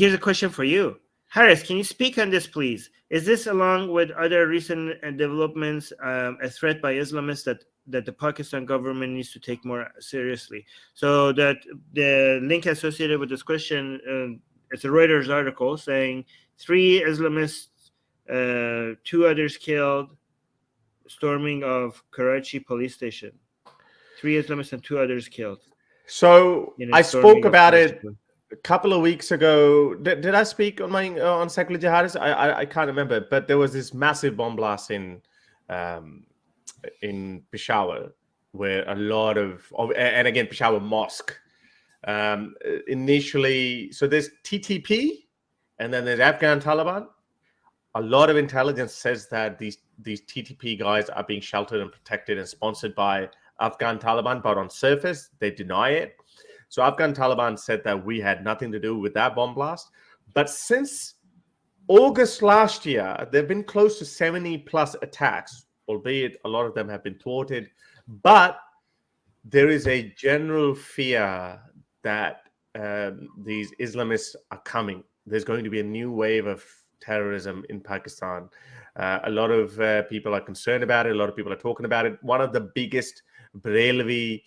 here's a question for you. Harris, can you speak on this, please? Is this, along with other recent developments, a threat by Islamists that the Pakistan government needs to take more seriously? So that the link associated with this question, it's a Reuters article saying 3 Islamists, 2 others killed, storming of Karachi police station. 3 Islamists and 2 others killed. So I spoke about it a couple of weeks ago. Did I speak on on Secular Jihadists? I can't remember, but there was this massive bomb blast in Peshawar, where a lot of and again Peshawar Mosque. Initially, so there's TTP, and then there's Afghan Taliban. A lot of intelligence says that these TTP guys are being sheltered and protected and sponsored by Afghan Taliban, but on surface they deny it. So Afghan Taliban said that we had nothing to do with that bomb blast. But since August last year, there have been close to 70 plus attacks, albeit a lot of them have been thwarted. But there is a general fear that these Islamists are coming. There's going to be a new wave of terrorism in Pakistan. A lot of people are concerned about it. A lot of people are talking about it. One of the biggest Barelvi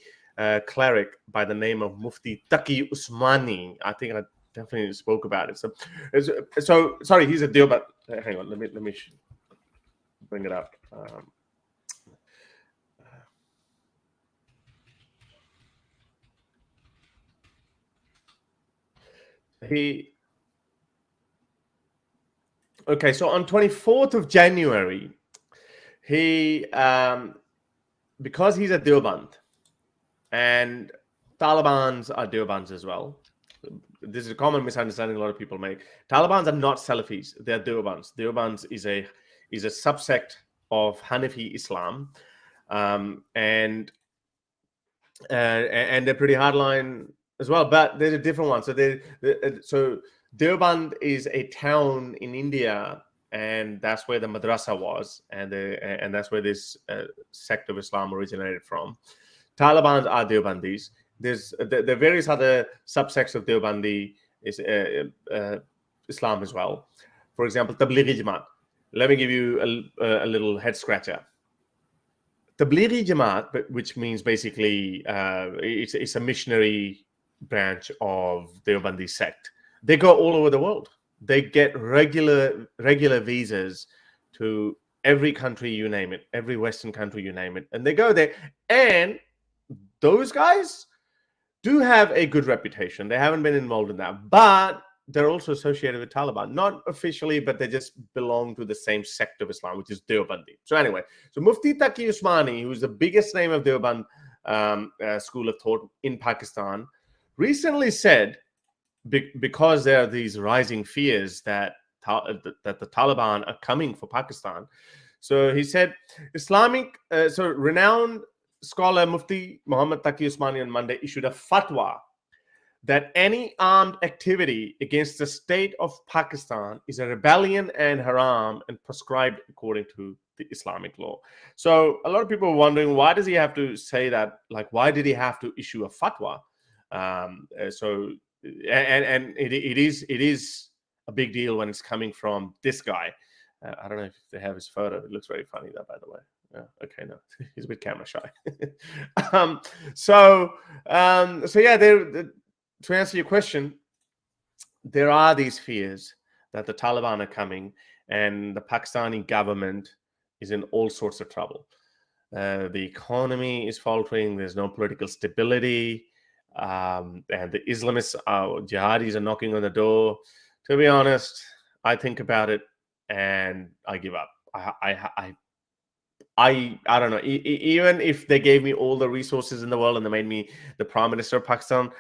cleric by the name of Mufti Taqi Usmani, I think I definitely spoke about it. So sorry, he's a deal, but hang on, let me bring it up. Okay, so on 24th of January, he because he's a Deoband, and Talibans are Deobands as well. This is a common misunderstanding a lot of people make. Talibans are not Salafis; they are Deobands. Deobands is a subsect of Hanafi Islam, and they're pretty hardline as well. But there's a different one. So Deoband is a town in India, and that's where the madrasa was, and that's where this sect of Islam originated from. Taliban are Deobandis. There's the various other subsects of Deobandi is Islam as well. For example, Tablighi Jamaat. Let me give you a little head scratcher. Tablighi Jamaat, which means basically it's a missionary branch of Deobandi sect. They go all over the world. They get regular visas to every country you name it, every Western country you name it, and they go there. And those guys do have a good reputation. They haven't been involved in that, but they're also associated with Taliban. Not officially, but they just belong to the same sect of Islam, which is Deobandi. So anyway, so Mufti Taqi Usmani, who's the biggest name of Deoband school of thought in Pakistan, recently said, because there are these rising fears that the Taliban are coming for Pakistan. So he said, renowned scholar Mufti Muhammad Taqi Usmani on Monday issued a fatwa that any armed activity against the state of Pakistan is a rebellion and haram and prescribed according to the Islamic law. So a lot of people are wondering, why does he have to say that? Like, why did he have to issue a fatwa? It is a big deal when it's coming from this guy. I don't know if they have his photo. It looks very funny, that, by the way. Yeah, okay, no, he's a bit camera shy. To answer your question, there are these fears that the Taliban are coming, and the Pakistani government is in all sorts of trouble. The economy is faltering. There's no political stability. And the Islamists, jihadis, are knocking on the door. To be honest, I think about it and I give up. I don't know. Even if they gave me all the resources in the world and they made me the Prime Minister of Pakistan,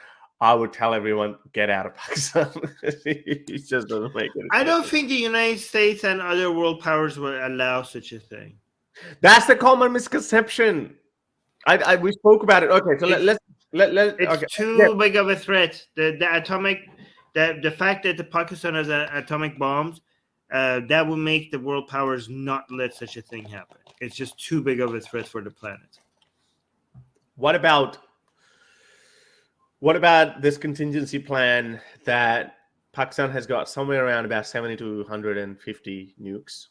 I would tell everyone, get out of Pakistan. It just doesn't make it. I don't think the United States and other world powers will allow such a thing. That's the common misconception. We spoke about it. Okay, so let's it's too big of a threat. The fact that the Pakistan has atomic bombs, that will make the world powers not let such a thing happen. It's just too big of a threat for the planet. What about this contingency plan that Pakistan has got somewhere around about 70 to 150 nukes.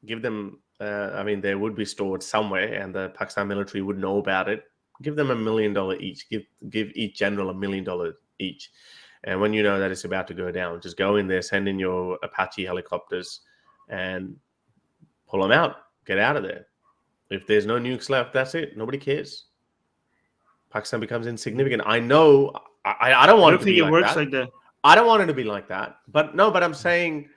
Give them, they would be stored somewhere, and the Pakistan military would know about it. Give them $1 million each. Give each general $1 million each. And when you know that it's about to go down, just go in there, send in your Apache helicopters, and pull them out. Get out of there. If there's no nukes left, that's it. Nobody cares. Pakistan becomes insignificant. I know. I don't want it to be like that. I don't think it works like that. I don't want it to be like that. But I'm saying.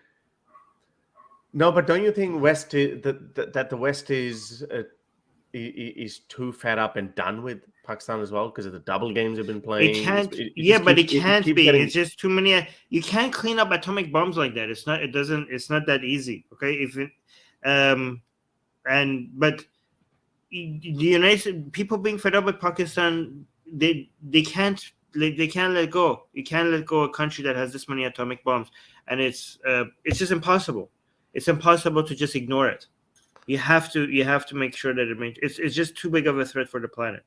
No, but don't you think that the West is too fed up and done with Pakistan as well because of the double games they've been playing? It can't. It can't be. getting... It's just too many. You can't clean up atomic bombs like that. It's not. It doesn't. It's not that easy. Okay. If it, but the United people being fed up with Pakistan, they can't let go. You can't let go a country that has this many atomic bombs, and it's just impossible. It's impossible to just ignore it. You have to make sure that it's just too big of a threat for the planet.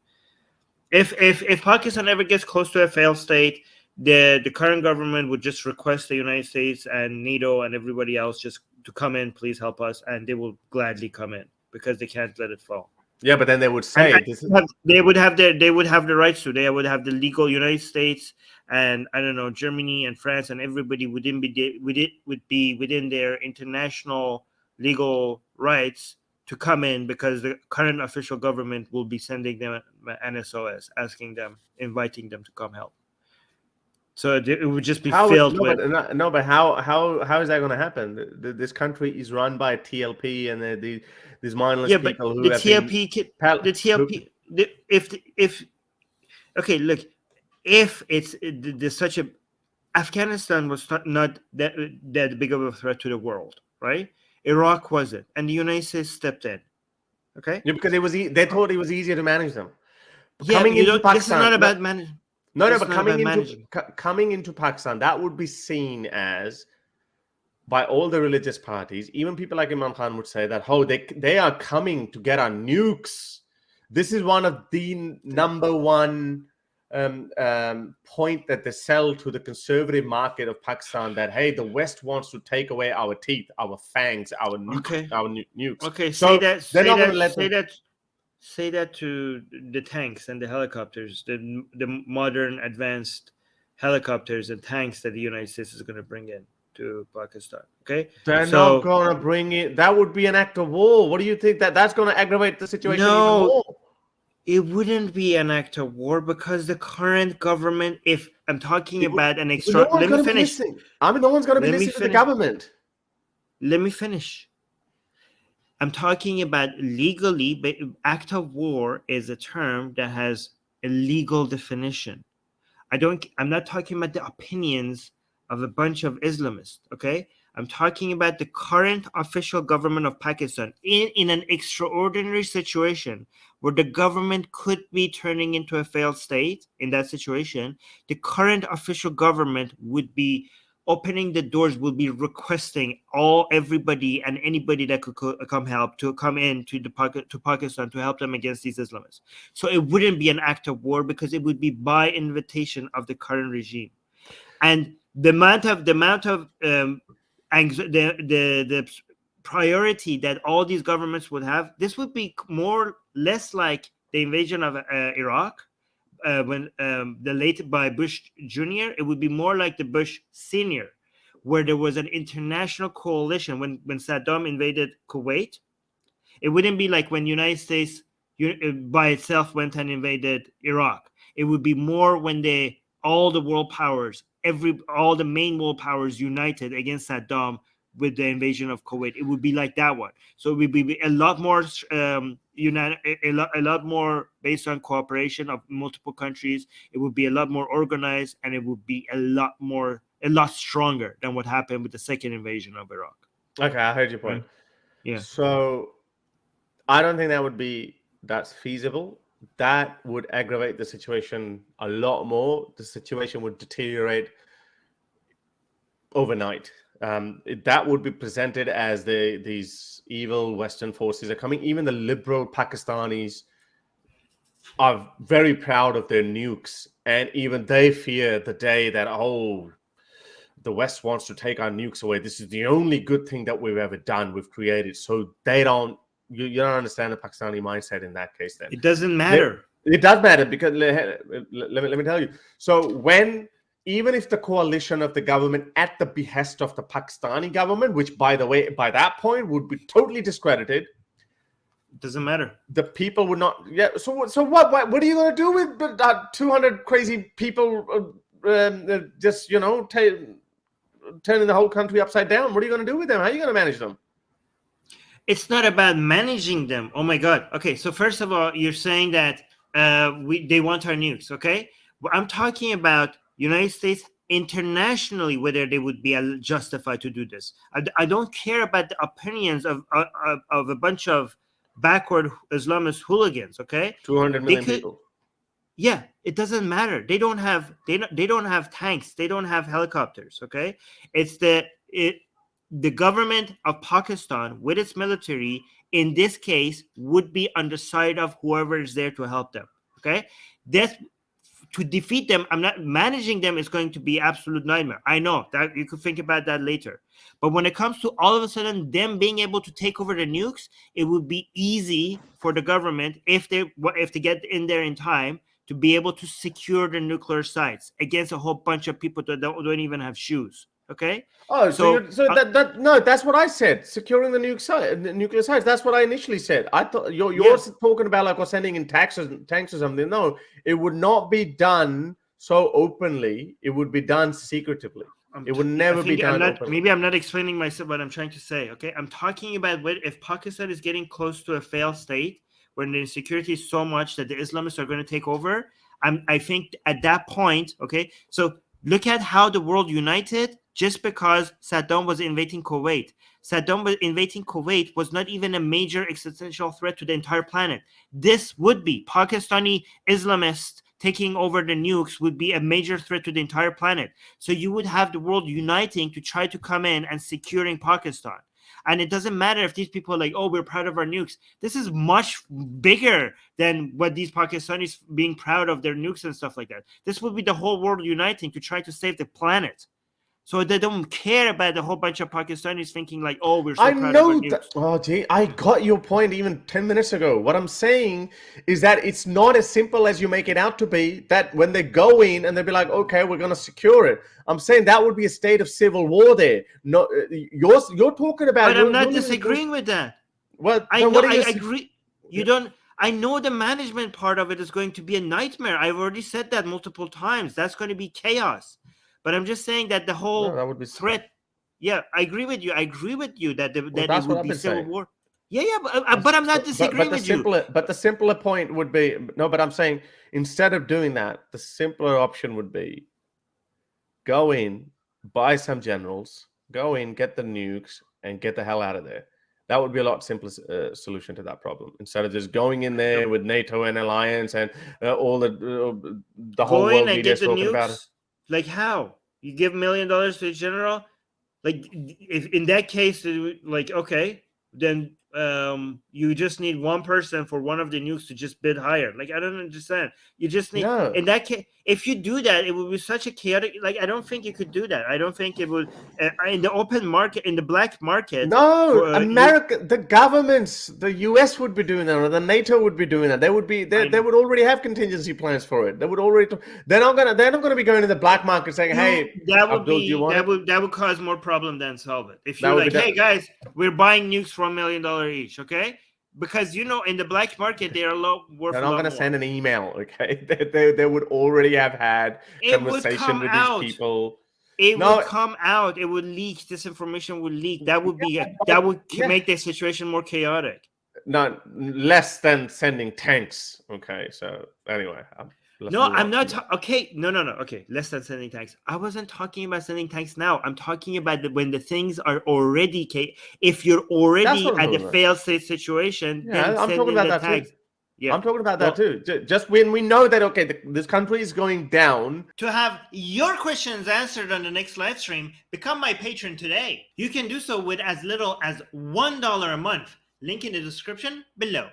If Pakistan ever gets close to a failed state, the current government would just request the United States and NATO and everybody else just to come in, please help us, and they will gladly come in because they can't let it fall. Yeah, but then they would say they would have the rights to. They would have the legal United States and Germany and France and everybody would be within their international legal rights to come in because the current official government will be sending them an SOS, inviting them to come help. So it would just be filled with. But how is that going to happen? This country is run by TLP and these mindless people who have if there's such a Afghanistan was not that big of a threat to the world, right? Iraq wasn't, and the United States stepped in. Okay. Yeah, because they thought it was easier to manage them. Coming into Pakistan, this is not about managing. But coming into Pakistan, that would be seen as by all the religious parties, even people like Imran Khan would say that, they are coming to get our nukes. This is one of the number one point that they sell to the conservative market of Pakistan, that, hey, the West wants to take away our teeth, our fangs, our nukes. Okay, say that to the tanks and the helicopters, the modern advanced helicopters and tanks that the United States is going to bring in to Pakistan. Okay, they're not going to bring it. That would be an act of war. What do you think that's going to aggravate the situation? No, even more? It wouldn't be an act of war because the current government. If I'm talking about an extra, let me finish. No one's going to be listening to the government. Let me finish. I'm talking about legally, but act of war is a term that has a legal definition. I'm not talking about the opinions of a bunch of Islamists, okay? I'm talking about the current official government of Pakistan in an extraordinary situation where the government could be turning into a failed state. In that situation, the current official government would be opening the doors, will be requesting everybody and anybody that could come help to come in to Pakistan to help them against these Islamists. So it wouldn't be an act of war because it would be by invitation of the current regime, and the amount of the priority that all these governments would have. This would be less like the invasion of Iraq. When by Bush Jr., it would be more like the Bush Sr., where there was an international coalition. When Saddam invaded Kuwait, it wouldn't be like when United States by itself went and invaded Iraq. It would be more when all the world powers, all the main world powers united against Saddam with the invasion of Kuwait. It would be like that one. So it would be a lot more a lot more based on cooperation of multiple countries. It would be a lot more organized, and it would be a lot stronger than what happened with the second invasion of Iraq. Okay, I heard your point. Yeah. So I don't think that's feasible. That would aggravate the situation a lot more. The situation would deteriorate overnight. That would be presented as these evil Western forces are coming. Even the liberal Pakistanis are very proud of their nukes, and even they fear the day that the West wants to take our nukes away. This is the only good thing that we've ever done. We've created. So they don't, you don't understand the Pakistani mindset in that case then. It doesn't matter. It does matter because let me tell you. So even if the coalition of the government at the behest of the Pakistani government, which by the way, by that point would be totally discredited, it doesn't matter. The people would not. Yeah. So what are you going to do with 200 crazy people just turning the whole country upside down? What are you going to do with them? How are you going to manage them? It's not about managing them. Oh my God. Okay. So first of all, you're saying that they want our nukes. Okay. But I'm talking about United States internationally, whether they would be justified to do this. I don't care about the opinions of a bunch of backward Islamist hooligans. Okay. 200 million people. Yeah, it doesn't matter. They don't have tanks. They don't have helicopters. Okay. It's the government of Pakistan with its military in this case would be on the side of whoever is there to help them. Okay. To defeat them, I'm not managing them is going to be absolute nightmare. I know that you could think about that later. But when it comes to all of a sudden them being able to take over the nukes, it would be easy for the government if they get in there in time to be able to secure the nuclear sites against a whole bunch of people that don't even have shoes. Okay. Oh, that's what I said. Securing the nuclear sites. That's what I initially said. I thought you're talking about like sending in tanks or something. No, it would not be done so openly. It would be done secretively. It would never be done openly. Maybe I'm not explaining myself what I'm trying to say. Okay, I'm talking about if Pakistan is getting close to a failed state, when the insecurity is so much that the Islamists are going to take over. I think at that point. Okay, so look at how the world united. Just because Saddam was invading Kuwait. Saddam was invading Kuwait was not even a major existential threat to the entire planet. This would be Pakistani Islamists taking over the nukes would be a major threat to the entire planet. So you would have the world uniting to try to come in and securing Pakistan. And it doesn't matter if these people are like, oh, we're proud of our nukes. This is much bigger than what these Pakistanis being proud of their nukes and stuff like that. This would be the whole world uniting to try to save the planet. So they don't care about the whole bunch of Pakistanis thinking like, oh, we're so proud of our nukes. Oh, gee, I got your point even 10 minutes ago. What I'm saying is that it's not as simple as you make it out to be, that when they go in and they'll be like, okay, we're going to secure it. I'm saying that would be a state of civil war there. No, you're talking about... But I'm not disagreeing with that. Well, I agree. I know the management part of it is going to be a nightmare. I've already said that multiple times. That's going to be chaos. But I'm just saying that the whole threat. Yeah, I agree with you. I agree with you that it would be civil war. Yeah, but I'm not disagreeing with you. But the simpler point would be but I'm saying instead of doing that, the simpler option would be go in, buy some generals, go in, get the nukes, and get the hell out of there. That would be a lot simpler solution to that problem. Instead of just going in there with NATO and alliance and all the whole world media talking about it. Like how? You give $1 million to the general? Like if in that case, like okay, then you just need one person for one of the nukes to just bid higher. Like I don't understand. You just need in that case. If you do that, it would be such a chaotic. Like I don't think you could do that. I don't think it would in the open market, in the black market. No, America, the governments, the US would be doing that, or the NATO would be doing that. They would already have contingency plans for it. They would already. They're not gonna be going to the black market saying, "Hey, that would cause more problem than solve it." If you're like, "Hey guys, we're buying nukes for $1 million each," okay? Because in the black market they are worth. They're not going to send an email, okay? They would already have had conversation with these people. It would come out. It would leak. This information would leak. That would make the situation more chaotic. Not less than sending tanks. Okay, so anyway. I'm not. Okay, no. Okay, less than sending tanks. I wasn't talking about sending tanks now. I'm talking about when the things are already. If you're already at the failed state situation, then I'm talking about that tanks. Too. Yeah, I'm talking about that too. Just when we know that this country is going down. To have your questions answered on the next live stream, become my patron today. You can do so with as little as $1 a month. Link in the description below.